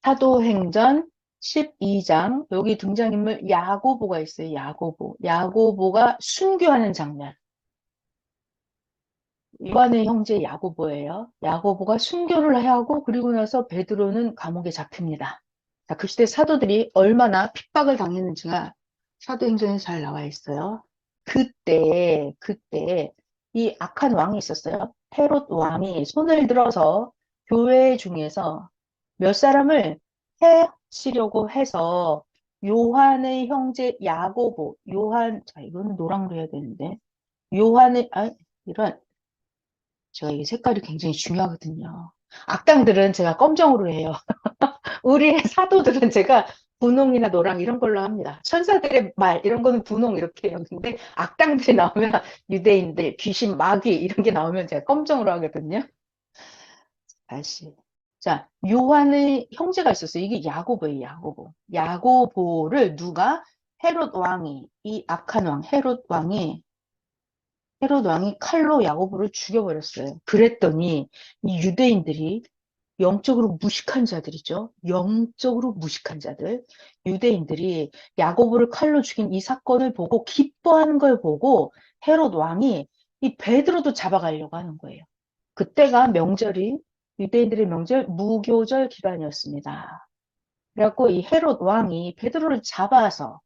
사도행전 12장, 여기 등장인물 야고보가 있어요. 야고보. 야고보가 순교하는 장면. 요한의 형제 야고보예요. 야고보가 순교를 하고 그리고 나서 베드로는 감옥에 잡힙니다. 자, 그 시대 사도들이 얼마나 핍박을 당했는지가 사도행전에 잘 나와 있어요. 그때 이 악한 왕이 있었어요. 헤롯 왕이 손을 들어서 교회 중에서 몇 사람을 해치려고 해서 요한의 형제 야고보, 자, 이거는 노랑으로 해야 되는데, 이런, 제가 이 색깔이 굉장히 중요하거든요. 악당들은 제가 검정으로 해요. 우리 사도들은 제가 분홍이나 노랑 이런 걸로 합니다. 천사들의 말 이런 거는 분홍 이렇게 해요. 근데 악당들이 나오면 유대인들, 귀신, 마귀 이런 게 나오면 제가 검정으로 하거든요. 다시. 자, 요한의 형제가 있었어요. 이게 야고보예요, 야고보. 야고보를 누가 헤롯 왕이, 이 악한 왕, 헤롯 왕이 칼로 야고보를 죽여버렸어요. 그랬더니 이 유대인들이 영적으로 무식한 자들이죠. 영적으로 무식한 자들. 유대인들이 야고보를 칼로 죽인 이 사건을 보고 기뻐하는 걸 보고 헤롯 왕이 이 베드로도 잡아가려고 하는 거예요. 그때가 명절이 유대인들의 명절 무교절 기간이었습니다. 그래갖고 이 헤롯 왕이 베드로를 잡아서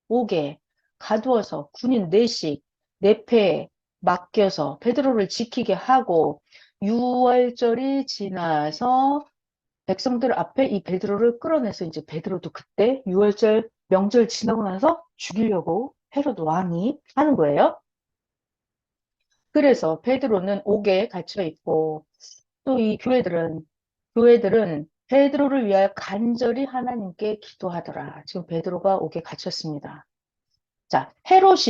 옥에 가두어서 군인 넷씩 내패에 맡겨서 베드로를 지키게 하고 6월절이 지나서 백성들 앞에 이 베드로를 끌어내서 이제 베드로도 그때 6월절 명절 지나고 나서 죽이려고 헤롯 왕이 하는 거예요. 그래서 베드로는 옥에 갇혀 있고 또 이 교회들은 베드로를 위하여 간절히 하나님께 기도하더라. 지금 베드로가 옥에 갇혔습니다. 자, 헤롯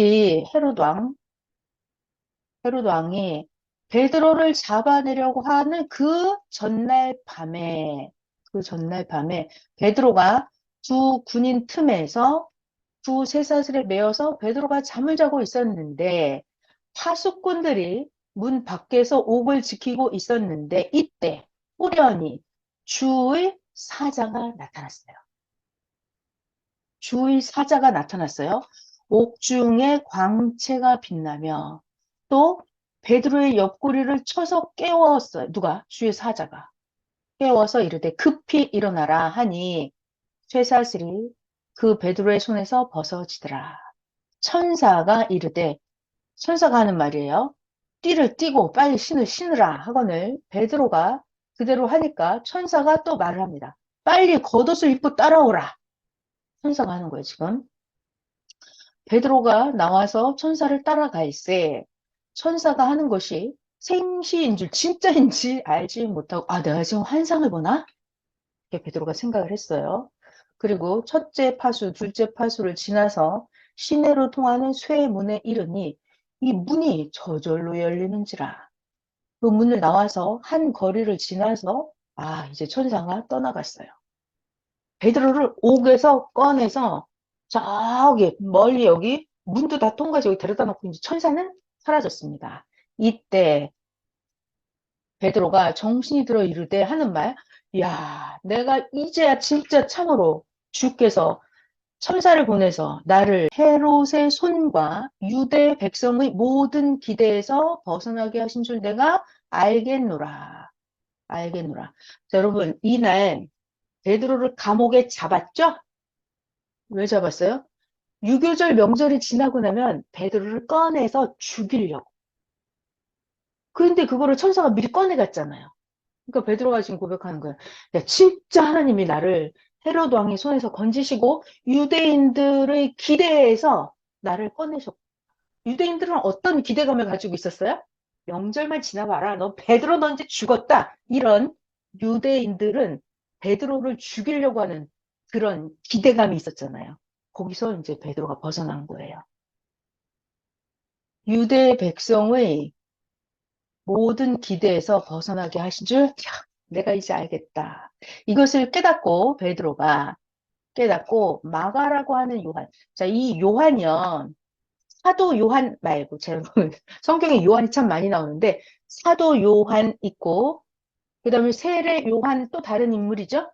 왕이 베드로를 잡아내려고 하는 그 전날 밤에 베드로가 두 군인 틈에서 두 쇠사슬에 매어서 베드로가 잠을 자고 있었는데 파수꾼들이 문 밖에서 옥을 지키고 있었는데 이때 우연히 주의 사자가 나타났어요. 주의 사자가 나타났어요. 옥중에 광채가 빛나며 또 베드로의 옆구리를 쳐서 깨웠어요. 누가? 주의 사자가. 깨워서 이르되 급히 일어나라 하니 쇠사슬이 그 베드로의 손에서 벗어지더라. 천사가 이르되 천사가 하는 말이에요. 띠를 띠고 빨리 신을 신으라 하거늘 베드로가 그대로 하니까 천사가 또 말을 합니다. 빨리 겉옷을 입고 따라오라. 천사가 하는 거예요, 지금. 베드로가 나와서 천사를 따라갈세 천사가 하는 것이 생시인 줄 진짜인지 알지 못하고 내가 지금 환상을 보나? 이렇게 베드로가 생각을 했어요. 그리고 첫째 파수, 둘째 파수를 지나서 시내로 통하는 쇠문에 이르니 이 문이 저절로 열리는지라. 그 문을 나와서 한 거리를 지나서 이제 천사가 떠나갔어요. 베드로를 옥에서 꺼내서 저기 멀리 여기 문도 다 통과해서 여기 데려다 놓고 이제 천사는 사라졌습니다. 이때 베드로가 정신이 들어 이르되 하는 말, 야, 내가 이제야 진짜 참으로 주께서 천사를 보내서 나를 헤롯의 손과 유대 백성의 모든 기대에서 벗어나게 하신 줄 내가 알겠노라. 알겠노라. 자, 여러분, 이날 베드로를 감옥에 잡았죠? 왜 잡았어요? 유교절 명절이 지나고 나면 베드로를 꺼내서 죽이려고. 그런데 그거를 천사가 미리 꺼내갔잖아요. 그러니까 베드로가 지금 고백하는 거예요. 야, 진짜 하나님이 나를 헤롯 왕의 손에서 건지시고 유대인들의 기대에서 나를 꺼내셨고 유대인들은 어떤 기대감을 가지고 있었어요? 명절만 지나봐라. 너 베드로 너 이제 죽었다. 이런 유대인들은 베드로를 죽이려고 하는 그런 기대감이 있었잖아요. 거기서 이제 베드로가 벗어난 거예요. 유대 백성의 모든 기대에서 벗어나게 하신 줄 내가 이제 알겠다. 이것을 베드로가 깨닫고 마가라고 하는 요한. 자, 이 요한이요. 사도 요한 말고 제가 성경에 요한이 참 많이 나오는데 사도 요한 있고 그다음에 세례 요한 또 다른 인물이죠.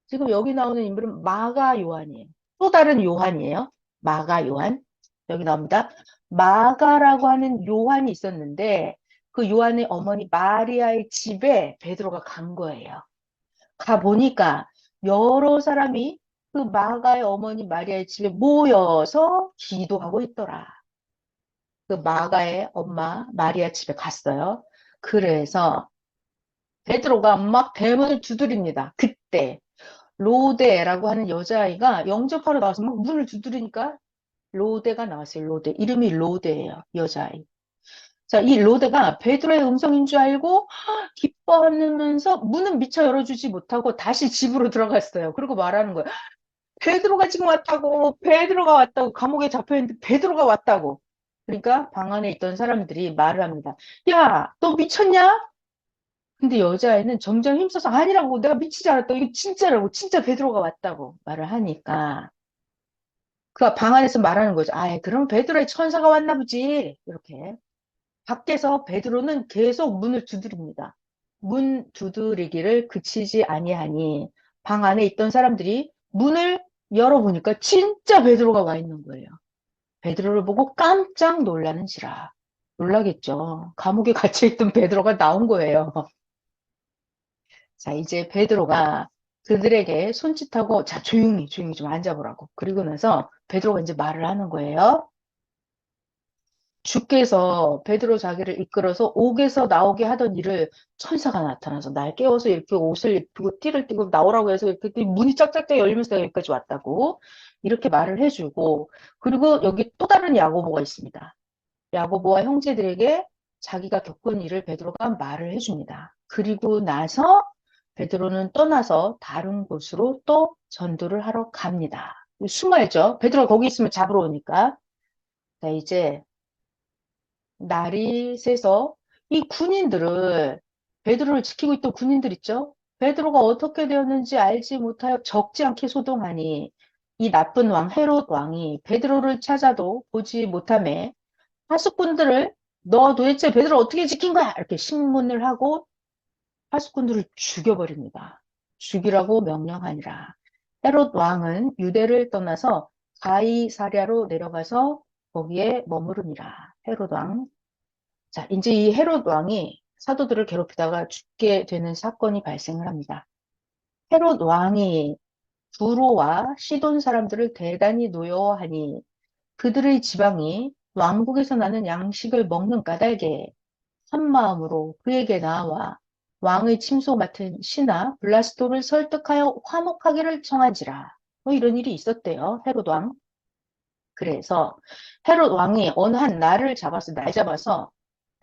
지금 여기 나오는 인물은 마가 요한이에요. 또 다른 요한이에요. 마가 요한. 여기 나옵니다. 마가라고 하는 요한이 있었는데 그 요한의 어머니 마리아의 집에 베드로가 간 거예요. 가 보니까 여러 사람이 그 마가의 어머니 마리아의 집에 모여서 기도하고 있더라. 그 마가의 엄마 마리아 집에 갔어요. 그래서 베드로가 막 대문을 두드립니다. 그때 로데라고 하는 여자아이가 영접하러 나와서 막 문을 두드리니까 로데가 나왔어요. 로데. 이름이 로데예요. 여자아이. 자, 이 로데가 베드로의 음성인 줄 알고 기뻐하면서 문은 미처 열어주지 못하고 다시 집으로 들어갔어요. 그리고 말하는 거예요. 베드로가 지금 왔다고, 베드로가 왔다고, 감옥에 잡혀있는데 베드로가 왔다고. 그러니까 방 안에 있던 사람들이 말을 합니다. 야, 너 미쳤냐? 근데 여자애는 점점 힘써서 아니라고, 내가 미치지 않았다. 이거 진짜라고, 진짜 베드로가 왔다고 말을 하니까 그 방 안에서 말하는 거죠. 아, 그럼 베드로의 천사가 왔나 보지. 이렇게. 밖에서 베드로는 계속 문을 두드립니다. 문 두드리기를 그치지 아니하니 방 안에 있던 사람들이 문을 열어보니까 진짜 베드로가 와 있는 거예요. 베드로를 보고 깜짝 놀라는지라. 놀라겠죠. 감옥에 갇혀있던 베드로가 나온 거예요. 자, 이제 베드로가 그들에게 손짓하고 자, 조용히, 조용히 좀 앉아보라고. 그리고 나서 베드로가 이제 말을 하는 거예요. 주께서 베드로 자기를 이끌어서 옥에서 나오게 하던 일을 천사가 나타나서 날 깨워서 이렇게 옷을 입히고 띠를 띠고 나오라고 해서 이렇게 문이 짝짝짝 열리면서 내가 여기까지 왔다고 이렇게 말을 해주고 그리고 여기 또 다른 야고보가 있습니다. 야고보와 형제들에게 자기가 겪은 일을 베드로가 말을 해줍니다. 그리고 나서 베드로는 떠나서 다른 곳으로 또 전도를 하러 갑니다. 숨어야죠. 베드로가 거기 있으면 잡으러 오니까. 자, 이제 날이 새서 이 군인들을 베드로를 지키고 있던 군인들 있죠? 베드로가 어떻게 되었는지 알지 못하여 적지 않게 소동하니 이 나쁜 왕 헤롯 왕이 베드로를 찾아도 보지 못하매 파수꾼들을 너 도대체 베드로 어떻게 지킨 거야? 이렇게 신문을 하고 파수꾼들을 죽여버립니다. 죽이라고 명령하니라. 헤롯 왕은 유대를 떠나서 가이사랴로 내려가서 거기에 머무르니라. 헤롯 왕. 자, 이제 이 헤롯 왕이 사도들을 괴롭히다가 죽게 되는 사건이 발생을 합니다. 헤롯 왕이 두로와 시돈 사람들을 대단히 노여워하니 그들의 지방이 왕국에서 나는 양식을 먹는 까닭에 한 마음으로 그에게 나와 왕의 침소 맡은 신하 블라스도를 설득하여 화목하기를 청한지라. 뭐 이런 일이 있었대요. 헤롯 왕. 그래서 헤롯 왕이 어느 한 날을 잡아서 날 잡아서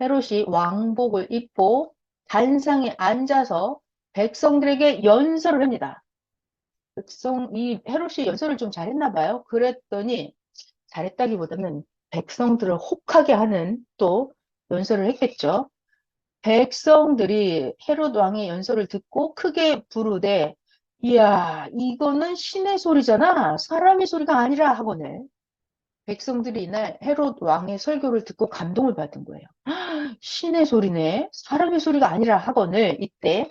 헤롯이 왕복을 입고 단상에 앉아서 백성들에게 연설을 합니다. 이 헤롯이 연설을 좀 잘했나 봐요. 그랬더니 잘했다기보다는 백성들을 혹하게 하는 또 연설을 했겠죠. 백성들이 헤롯 왕의 연설을 듣고 크게 부르되 이야 이거는 신의 소리잖아 사람의 소리가 아니라 하거늘 백성들이 이날 헤롯 왕의 설교를 듣고 감동을 받은 거예요. 신의 소리네 사람의 소리가 아니라 하거늘 이때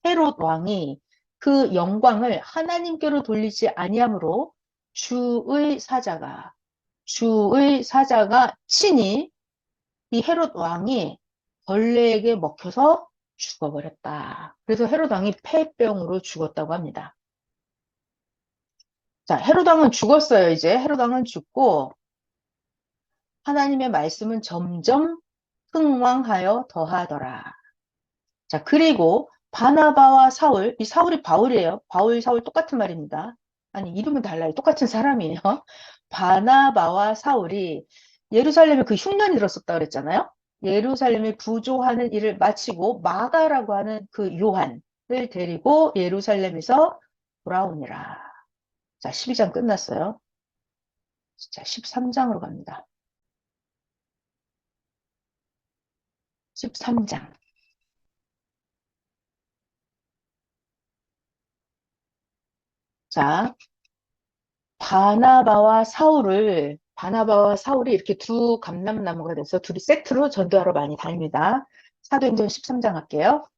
헤롯 왕이 그 영광을 하나님께로 돌리지 아니하므로 주의 사자가 친히 이 헤롯 왕이 벌레에게 먹혀서 죽어버렸다. 그래서 헤롯 왕이 폐병으로 죽었다고 합니다. 자, 헤롯 왕은 죽었어요. 이제 헤롯 왕은 죽고 하나님의 말씀은 점점 흥왕하여 더하더라. 자, 그리고 바나바와 사울, 이 사울이 바울이에요. 바울, 사울 똑같은 말입니다. 아니, 이름은 달라요. 똑같은 사람이에요. 바나바와 사울이 예루살렘에 그 흉년이 들었었다 그랬잖아요. 예루살렘을 부조하는 일을 마치고 마가라고 하는 그 요한을 데리고 예루살렘에서 돌아오니라. 자, 12장 끝났어요. 자, 13장으로 갑니다. 13장. 자, 바나바와 사울이 이렇게 두 감람나무가 돼서 둘이 세트로 전도하러 많이 다닙니다. 사도행전 13장 할게요.